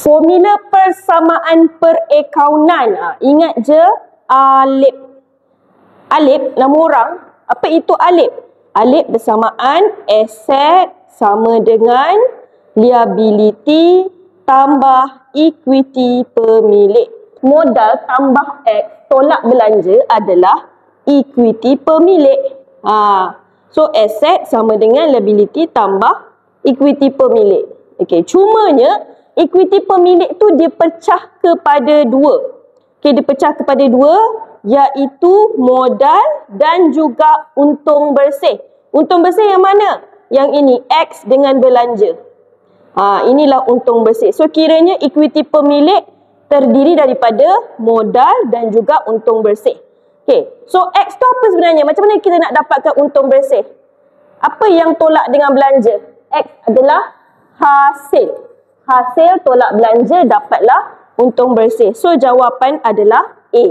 Formula persamaan perakaunan. Ingat je alip. Alip, nama orang. Apa itu alip? Alip bersamaan aset sama dengan liability tambah equity pemilik. Modal tambah X tolak belanja adalah equity pemilik. So aset sama dengan liability tambah equity pemilik. Okey, cumanya equity pemilik tu dia pecah kepada dua. Okey, dia pecah kepada dua, iaitu modal dan juga untung bersih. Untung bersih yang mana? Yang ini, X dengan belanja. Inilah untung bersih. So kiranya equity pemilik terdiri daripada modal dan juga untung bersih. Okey, so X tu apa sebenarnya? Macam mana kita nak dapatkan untung bersih? Apa yang tolak dengan belanja? X adalah hasil. Hasil tolak belanja dapatlah untung bersih. So jawapan adalah A.